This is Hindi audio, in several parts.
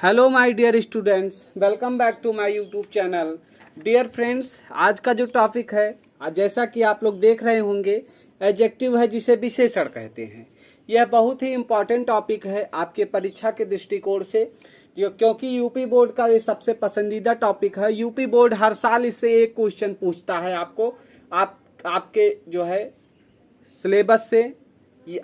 Hello my dear students, welcome back to my YouTube channel. Dear friends, आज का जो टॉपिक है, जैसा कि आप लोग देख रहे होंगे, एडजेक्टिव है जिसे विशेषण कहते हैं। यह बहुत ही इम्पॉर्टेंट टॉपिक है आपके परीक्षा के दृष्टिकोण से, क्योंकि यूपी बोर्ड का ये सबसे पसंदीदा टॉपिक है। यूपी बोर्ड हर साल इससे एक क्वेश्चन पूछता है आपको, आपके जो है सिलेबस से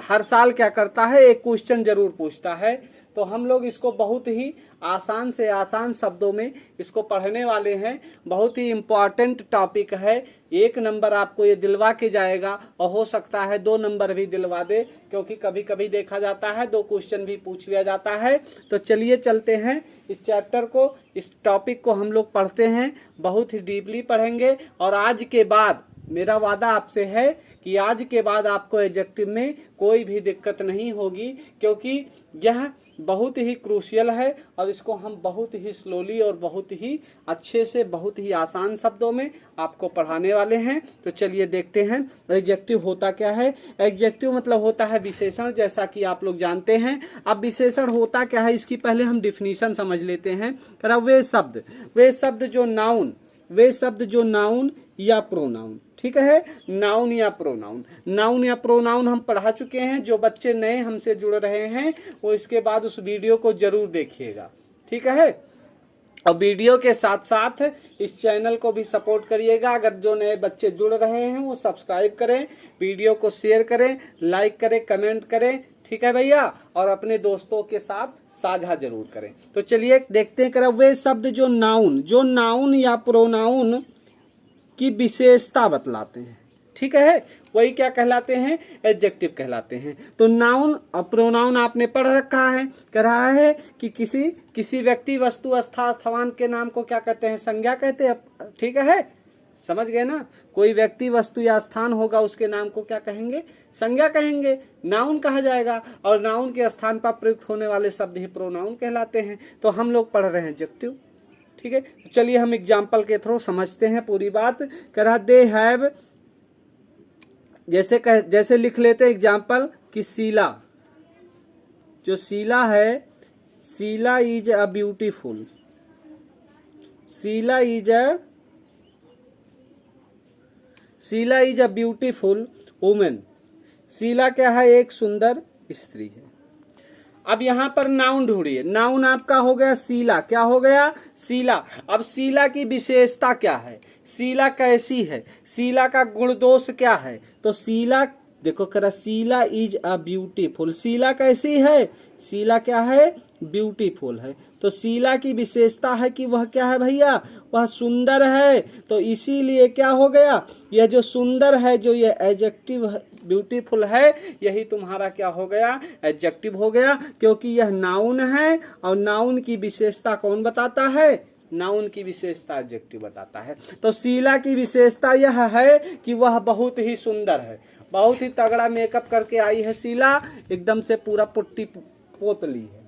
हर साल क्या करता है, एक क्वेश्चन जरूर पूछता है। तो हम लोग इसको बहुत ही आसान से आसान शब्दों में इसको पढ़ने वाले हैं। बहुत ही इम्पॉर्टेंट टॉपिक है। 1 नंबर आपको ये दिलवा के जाएगा और हो सकता है 2 नंबर भी दिलवा दे, क्योंकि कभी कभी देखा जाता है 2 क्वेश्चन भी पूछ लिया जाता है। तो चलिए चलते हैं इस चैप्टर को, इस टॉपिक को हम लोग पढ़ते हैं, बहुत ही डीपली पढ़ेंगे। और आज के बाद मेरा वादा आपसे है कि आज के बाद आपको एडजेक्टिव में कोई भी दिक्कत नहीं होगी, क्योंकि यह बहुत ही क्रूशियल है और इसको हम बहुत ही स्लोली और बहुत ही अच्छे से, बहुत ही आसान शब्दों में आपको पढ़ाने वाले हैं। तो चलिए देखते हैं एडजेक्टिव होता क्या है। एडजेक्टिव मतलब होता है विशेषण, जैसा कि आप लोग जानते हैं। अब विशेषण होता क्या है, इसकी पहले हम डिफिनीशन समझ लेते हैं। वे शब्द जो नाउन या प्रोनाउन, ठीक है, नाउन या प्रोनाउन हम पढ़ा चुके हैं। जो बच्चे नए हमसे जुड़ रहे हैं वो इसके बाद उस वीडियो को जरूर देखिएगा, ठीक है। और वीडियो के साथ साथ इस चैनल को भी सपोर्ट करिएगा। अगर जो नए बच्चे जुड़ रहे हैं वो सब्सक्राइब करें, वीडियो को शेयर करें, लाइक करें, कमेंट करें, ठीक है भैया, और अपने दोस्तों के साथ साझा जरूर करें। तो चलिए देखते हैं वे शब्द जो नाउन या प्रोनाउन की विशेषता बतलाते हैं, ठीक है, वही क्या कहलाते हैं, एडजेक्टिव कहलाते हैं। तो नाउन और प्रोनाउन आपने पढ़ रखा है, कह रहा है कि किसी व्यक्ति, वस्तु, स्थान के नाम को क्या कहते हैं, संज्ञा कहते हैं, ठीक है, समझ गए ना। कोई व्यक्ति, वस्तु या स्थान होगा, उसके नाम को क्या कहेंगे, संज्ञा कहेंगे, नाउन कहा जाएगा। और नाउन के स्थान पर प्रयुक्त होने वाले शब्द ही प्रोनाउन कहलाते हैं। तो हम लोग पढ़ रहे हैं एडजेक्टिव, ठीक है। तो चलिए हम एग्जाम्पल के थ्रू समझते हैं पूरी बात। कह रहा दे हैव, जैसे लिख लेते हैं एग्जाम्पल कि शीला, जो शीला है, Sheela is a beautiful, Sheela is a beautiful women. Sheela क्या है, एक सुंदर स्त्री है। अब यहाँ पर नाउन ढूंढिए। नाउन आपका हो गया शीला, क्या हो गया, शीला। अब शीला की विशेषता क्या है, शीला कैसी है, शीला का गुण दोष क्या है। तो शीला देखो, करा Sheela is a beautiful, Sheela कैसी है, शीला क्या है, ब्यूटीफुल है। तो शीला की विशेषता है कि वह क्या है भैया, वह सुंदर है। तो इसीलिए क्या हो गया, यह जो सुंदर है, जो ये एडजेक्टिव ब्यूटीफुल है, यही तुम्हारा क्या हो गया, एडजेक्टिव हो गया, क्योंकि यह नाउन है। और नाउन की विशेषता कौन बताता है, नाउन की विशेषता एडजेक्टिव बताता है। तो शीला की विशेषता यह है कि वह बहुत ही सुंदर है, बहुत ही तगड़ा मेकअप करके आई है शीला, एकदम से पूरा पुट्टी पोतली है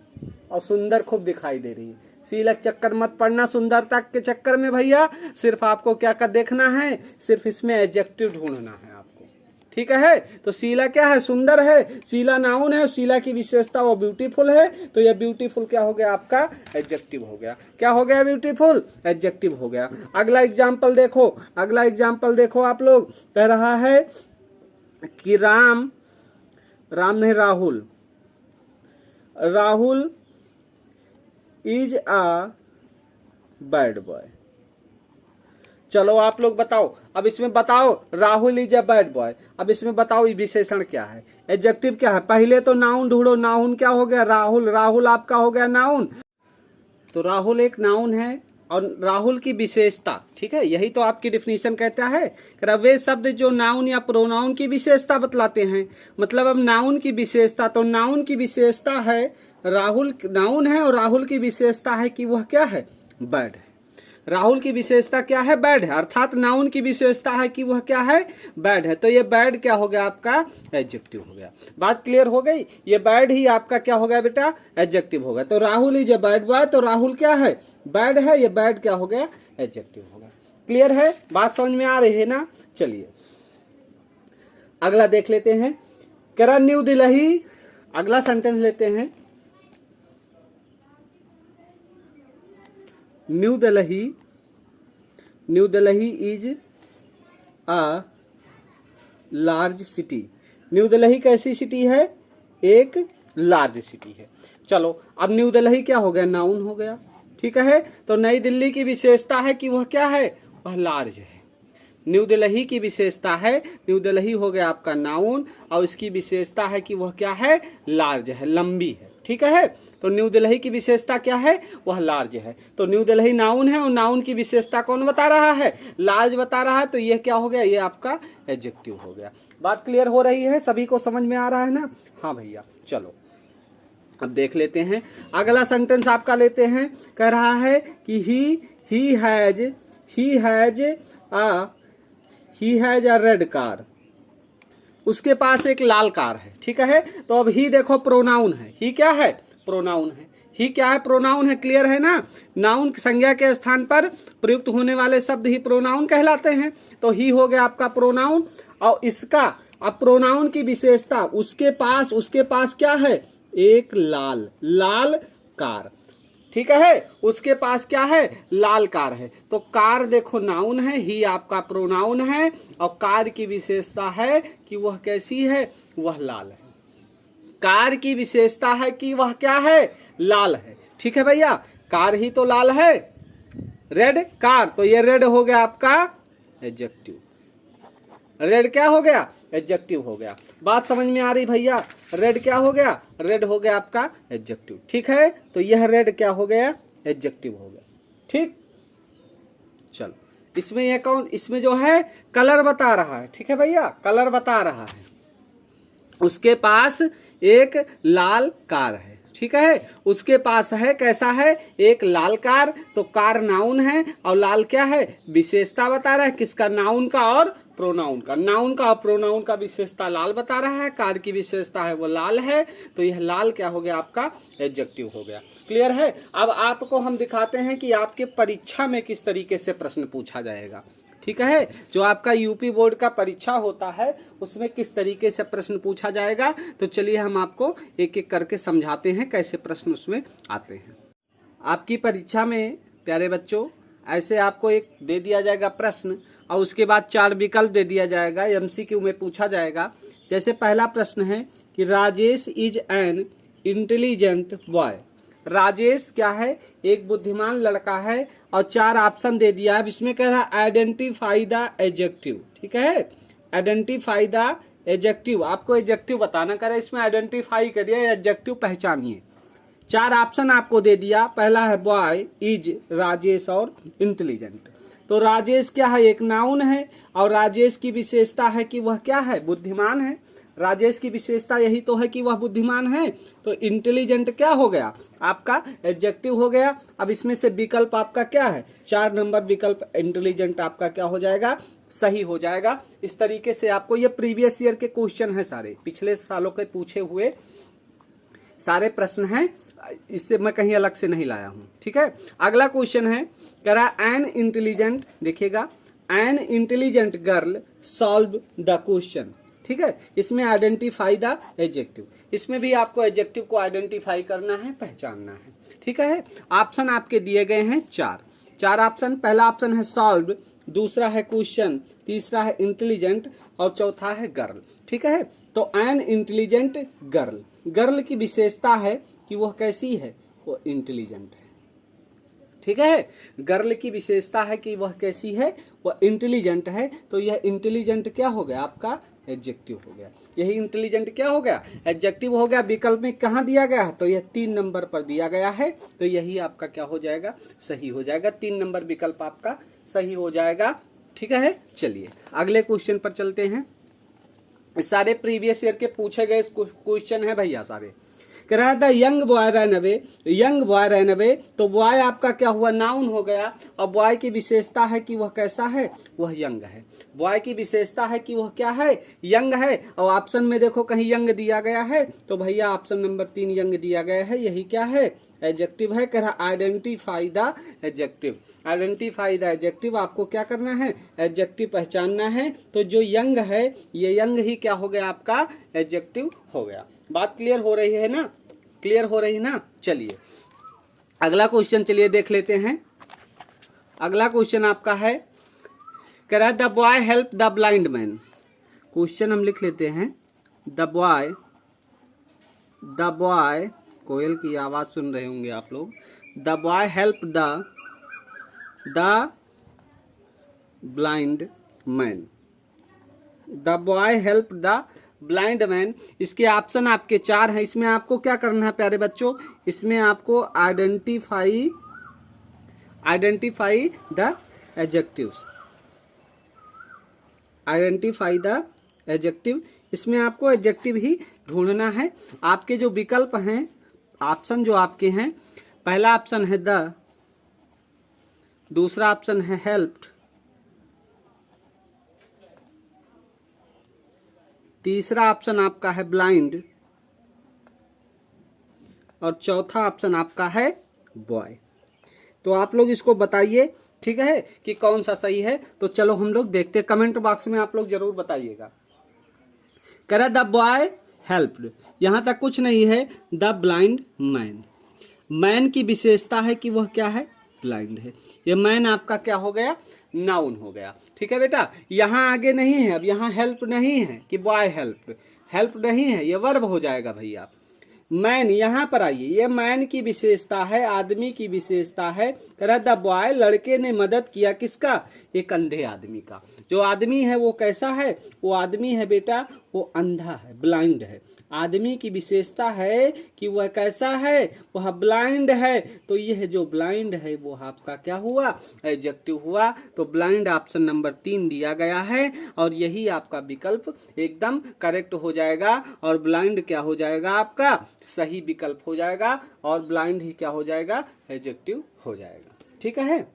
और सुंदर खूब दिखाई दे रही है। शीला के चक्कर मत पड़ना, सुंदरता के चक्कर में भैया। सिर्फ आपको क्या कर देखना है, सिर्फ इसमें एडजेक्टिव ढूंढना है आपको, ठीक है। तो शीला क्या है, सुंदर है, शीला नाउन है, शीला की विशेषता वो ब्यूटीफुल है। तो यह ब्यूटीफुल क्या हो गया आपका, एडजेक्टिव हो गया। क्या हो गया, ब्यूटीफुल, एडजेक्टिव हो गया। अगला एग्जाम्पल देखो आप लोग। कह रहा है कि राम नहीं, Rahul is a bad boy. चलो आप लोग बताओ, अब इसमें बताओ, Rahul is a bad boy. अब इसमें बताओ ये विशेषण क्या है, एडजेक्टिव क्या है। पहले तो नाउन ढूंढो, नाउन क्या हो गया, राहुल आपका हो गया नाउन। तो राहुल एक नाउन है और राहुल की विशेषता, ठीक है, यही तो आपकी डिफिनीशन कहता है। वे शब्द जो नाउन या प्रोनाउन की विशेषता बतलाते हैं। मतलब अब नाउन की विशेषता, तो नाउन की विशेषता है, राहुल नाउन है और राहुल की विशेषता है कि वह क्या है, बैड है। राहुल की विशेषता क्या है, बैड है, अर्थात नाउन की विशेषता है कि वह क्या है, बैड है। तो ये बैड क्या हो गया आपका, एडजेक्टिव हो गया। बात क्लियर हो गई, ये बैड ही आपका क्या हो गया बेटा, एडजेक्टिव हो गया। तो Rahul is a bad boy, तो राहुल क्या है, बैड है, ये बैड क्या हो गया, एडजेक्टिव हो गया। क्लियर है, बात समझ में आ रही है ना। चलिए अगला देख लेते हैं। करा न्यू दिल्ली, अगला सेंटेंस लेते हैं। New Delhi is a large city. New Delhi कैसी सिटी है? एक लार्ज सिटी है। चलो अब न्यू दिल्ली क्या हो गया? नाउन हो गया। ठीक है, तो नई दिल्ली की विशेषता है कि वह क्या है? वह लार्ज है। न्यू दिल्ली की विशेषता है, न्यू दिल्ली हो गया आपका नाउन, और इसकी विशेषता है कि वह क्या है? लार्ज है, लंबी है। ठीक है, तो न्यू दिल्ली की विशेषता क्या है? वह लार्ज है। तो न्यू दिल्ली नाउन है और नाउन की विशेषता कौन बता रहा है? लार्ज बता रहा है। तो यह क्या हो गया? ये आपका एडजेक्टिव हो गया। बात क्लियर हो रही है? सभी को समझ में आ रहा है ना? हाँ भैया, चलो अब देख लेते हैं अगला सेंटेंस आपका लेते हैं। कह रहा है कि he has a red car. उसके पास एक लाल कार है। ठीक है, तो अब ही देखो प्रोनाउन है। ही क्या है? प्रोनाउन है। ही क्या है? प्रोनाउन है। क्लियर है ना? नाउन संज्ञा के स्थान पर प्रयुक्त होने वाले शब्द ही प्रोनाउन कहलाते हैं। तो ही हो गया आपका प्रोनाउन, और इसका अब प्रोनाउन की विशेषता, उसके पास क्या है? एक लाल कार। ठीक है, उसके पास क्या है? लाल कार है। तो कार देखो नाउन है, ही आपका प्रोनाउन है, और कार की विशेषता है कि वह कैसी है? वह लाल है। कार की विशेषता है कि वह क्या है? लाल है। ठीक है भैया, कार ही तो लाल है। रेड कार, तो ये रेड हो गया आपका एडजेक्टिव। रेड क्या हो गया? एडजेक्टिव हो गया। बात समझ में आ रही भैया? रेड क्या हो गया? रेड हो गया आपका एडजेक्टिव। ठीक है, तो यह रेड क्या हो गया? एडजेक्टिव हो गया। ठीक, चलो इसमें यह कौन? इसमें जो है कलर बता रहा है। ठीक है भैया, कलर बता रहा है। उसके पास एक लाल कार है। ठीक है, उसके पास है, कैसा है? एक लाल कार। तो कार नाउन है और लाल क्या है? विशेषता बता रहा है। किसका? नाउन का और प्रोनाउन का। नाउन का और प्रोनाउन का विशेषता लाल बता रहा है। कार की विशेषता है वो लाल है। तो यह लाल क्या हो गया? आपका एडजेक्टिव हो गया। क्लियर है? अब आपको हम दिखाते हैं कि आपके परीक्षा में किस तरीके से प्रश्न पूछा जाएगा। ठीक है, जो आपका यूपी बोर्ड का परीक्षा होता है उसमें किस तरीके से प्रश्न पूछा जाएगा। तो चलिए हम आपको एक एक करके समझाते हैं कैसे प्रश्न उसमें आते हैं। आपकी परीक्षा में प्यारे बच्चों ऐसे आपको एक दे दिया जाएगा प्रश्न, और उसके बाद 4 विकल्प दे दिया जाएगा। एमसीक्यू में पूछा जाएगा। जैसे पहला प्रश्न है कि Rajesh is an intelligent boy. Rajesh क्या है? एक बुद्धिमान लड़का है, और 4 ऑप्शन दे दिया है। इसमें कह रहा है आइडेंटिफाई द एडजेक्टिव। ठीक है, आइडेंटिफाई द एडजेक्टिव। आपको एडजेक्टिव बताना करे, इसमें आइडेंटिफाई करिए, एडजेक्टिव पहचानिए। 4 ऑप्शन आपको दे दिया। पहला है बॉय, इज, राजेश और इंटेलिजेंट। तो राजेश क्या है? एक नाउन है, और राजेश की विशेषता है कि वह क्या है? बुद्धिमान है। राजेश की विशेषता यही तो है कि वह बुद्धिमान है। तो इंटेलिजेंट क्या हो गया? आपका एडजेक्टिव हो गया। अब इसमें से विकल्प आपका क्या है? 4 नंबर विकल्प इंटेलिजेंट आपका क्या हो जाएगा? सही हो जाएगा। इस तरीके से आपको, ये प्रीवियस ईयर के क्वेश्चन है, सारे पिछले सालों के पूछे हुए सारे प्रश्न हैं। इससे मैं कहीं अलग से नहीं लाया हूं। ठीक है, अगला क्वेश्चन है, कह रहा एन इंटेलिजेंट, देखिएगा, an intelligent girl solve the question. ठीक है, इसमें आइडेंटिफाई द एडजेक्टिव। इसमें भी आपको एडजेक्टिव को आइडेंटिफाई करना है, पहचानना है। ठीक है, ऑप्शन आपके दिए गए हैं 4 ऑप्शन। पहला ऑप्शन है सॉल्व, दूसरा है क्वेश्चन, तीसरा है इंटेलिजेंट, और चौथा है गर्ल। ठीक है, तो एन इंटेलिजेंट गर्ल, गर्ल की विशेषता है कि वह कैसी है? वो इंटेलिजेंट है। ठीक है, गर्ल की विशेषता है कि वह कैसी है? वह इंटेलिजेंट है। तो यह इंटेलिजेंट क्या हो गया? आपका एडजेक्टिव हो गया। यही इंटेलिजेंट क्या हो गया? एडजेक्टिव हो गया। विकल्प में कहाँ दिया गया है? तो यह 3 नंबर पर दिया गया है। तो यही आपका क्या हो जाएगा? सही हो जाएगा। 3 नंबर विकल्प आपका सही हो जाएगा। ठीक है, चलिए अगले क्वेश्चन पर चलते हैं। सारे प्रीवियस ईयर के पूछे गए क्वेश्चन है भैया सारे। कह रहा था young boy run away, young boy run away. तो बॉय आपका क्या हुआ? नाउन हो गया। और बॉय की विशेषता है कि वह कैसा है? वह यंग है। बॉय की विशेषता है कि वह क्या है? यंग है। और ऑप्शन में देखो कहीं यंग दिया गया है, तो भैया ऑप्शन नंबर 3 यंग दिया गया है। यही क्या है? एडजेक्टिव है। कह रहा identify the adjective. Identify the adjective, आपको क्या करना है? एडजेक्टिव पहचानना है। तो जो यंग है, ये यंग ही क्या हो गया? आपका एडजेक्टिव हो गया। बात क्लियर हो रही है ना? क्लियर हो रही है ना? चलिए अगला क्वेश्चन चलिए देख लेते हैं। अगला क्वेश्चन आपका है, कह रहा है the boy help the blind man. Question हम लिख लेते हैं, द बॉय, कोयल की आवाज सुन रहे होंगे आप लोग। The boy help the blind man. The boy help the blind man. इसके ऑप्शन आपके 4 हैं। इसमें आपको क्या करना है प्यारे बच्चों, इसमें आपको identify the adjectives, identify the adjective. इसमें आपको एडजेक्टिव ही ढूंढना है। आपके जो विकल्प हैं, ऑप्शन जो आपके हैं, पहला ऑप्शन है द, दूसरा ऑप्शन है हेल्प्ड, तीसरा ऑप्शन आपका है ब्लाइंड, और चौथा ऑप्शन आपका है बॉय। तो आप लोग इसको बताइए, ठीक है, कि कौन सा सही है। तो चलो हम लोग देखते हैं, कमेंट बॉक्स में आप लोग जरूर बताइएगा। कह रहा द बॉय हेल्प्ड, यहां तक कुछ नहीं है। द ब्लाइंड मैन, मैन की विशेषता है कि वह क्या है, ब्लाइंड है। ये मैन आपका क्या हो गया, नाउन हो गया। ठीक है बेटा, यहां आगे नहीं है, अब यहां हेल्प नहीं है कि बॉय हेल्प नहीं है, ये वर्ब हो जाएगा भैया। मैन, यहां पर आइए, ये मैन की विशेषता है, आदमी की विशेषता है। कह रहा द बॉय, लड़के ने मदद किया किसका, एक अंधे आदमी का। जो आदमी है वो कैसा है, वो आदमी है बेटा, वो अंधा है, ब्लाइंड है। आदमी की विशेषता है कि वह कैसा है, वह ब्लाइंड है। तो यह जो ब्लाइंड है वो आपका क्या हुआ, एडजेक्टिव हुआ। तो ब्लाइंड ऑप्शन नंबर 3 दिया गया है, और यही आपका विकल्प एकदम करेक्ट हो जाएगा। और ब्लाइंड क्या हो जाएगा, आपका सही विकल्प हो जाएगा, और ब्लाइंड ही क्या हो जाएगा, एडजेक्टिव हो जाएगा। ठीक है,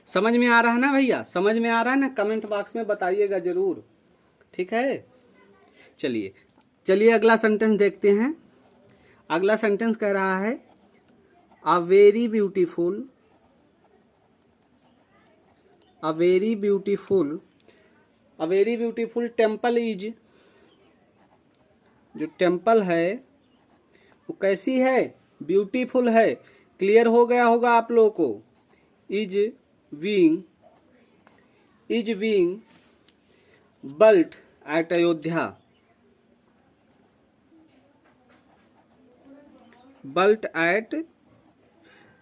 समझ में आ रहा है ना भैया, समझ में आ रहा है ना, कमेंट बॉक्स में बताइएगा जरूर। ठीक है, चलिए अगला सेंटेंस देखते हैं। अगला सेंटेंस कह रहा है a very beautiful temple is, जो टेम्पल है वो कैसी है, ब्यूटीफुल है। क्लियर हो गया होगा आप लोगों को। Is being built at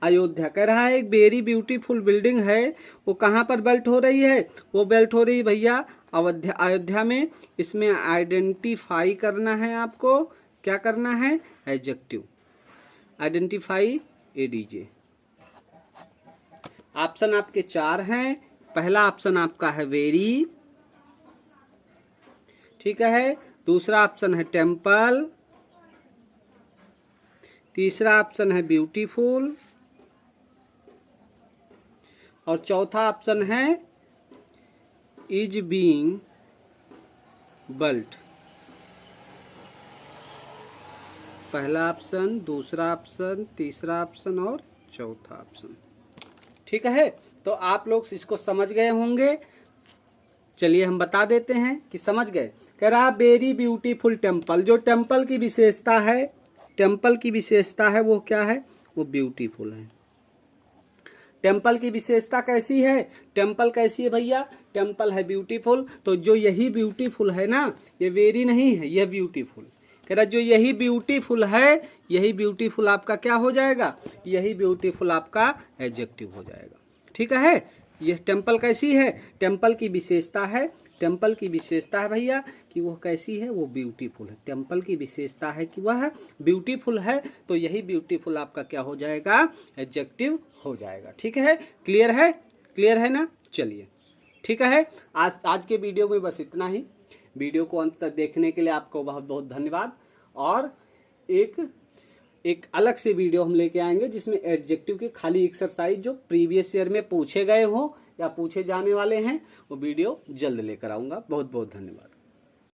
Ayodhya, कह रहा है एक वेरी ब्यूटीफुल बिल्डिंग है, वो कहाँ पर बिल्ट हो रही है, वो बिल्ट हो रही है भैया अयोध्या में। इसमें आइडेंटिफाई करना है आपको, क्या करना है, एडजेक्टिव, आइडेंटिफाई एडीजे। ऑप्शन आपके 4 हैं। पहला ऑप्शन आपका है वेरी, ठीक है, दूसरा ऑप्शन है टेम्पल, तीसरा ऑप्शन है ब्यूटीफुल, और चौथा ऑप्शन है इज बीइंग बिल्ट। पहला ऑप्शन, दूसरा ऑप्शन, तीसरा ऑप्शन और चौथा ऑप्शन। ठीक है, तो आप लोग इसको समझ गए होंगे। चलिए हम बता देते हैं कि समझ गए। कह रहा वेरी ब्यूटीफुल टेम्पल, जो टेम्पल की विशेषता है, वो क्या है, वो ब्यूटीफुल है। टेम्पल की विशेषता कैसी है, टेम्पल कैसी है भैया, टेम्पल है ब्यूटीफुल। तो जो यही ब्यूटीफुल है ना, ये वेरी नहीं है, यह ब्यूटीफुल। कह रहा जो यही ब्यूटीफुल है, यही ब्यूटीफुल आपका क्या हो जाएगा, यही ब्यूटीफुल आपका एडजेक्टिव हो जाएगा। ठीक है, यह टेम्पल कैसी है, टेम्पल की विशेषता है, टेम्पल की विशेषता है भैया कि वह कैसी है, वो ब्यूटीफुल है। टेम्पल की विशेषता है कि वह ब्यूटीफुल है, तो यही ब्यूटीफुल आपका क्या हो जाएगा, एडजेक्टिव हो जाएगा। ठीक है, क्लियर है ना। चलिए ठीक है, आज के वीडियो में बस इतना ही। वीडियो को अंत तक देखने के लिए आपको बहुत बहुत धन्यवाद। और एक अलग से वीडियो हम लेके आएंगे जिसमें एडजेक्टिव के खाली एक्सरसाइज जो प्रीवियस ईयर में पूछे गए हो या पूछे जाने वाले हैं, वो वीडियो जल्द लेकर आऊंगा। बहुत बहुत धन्यवाद।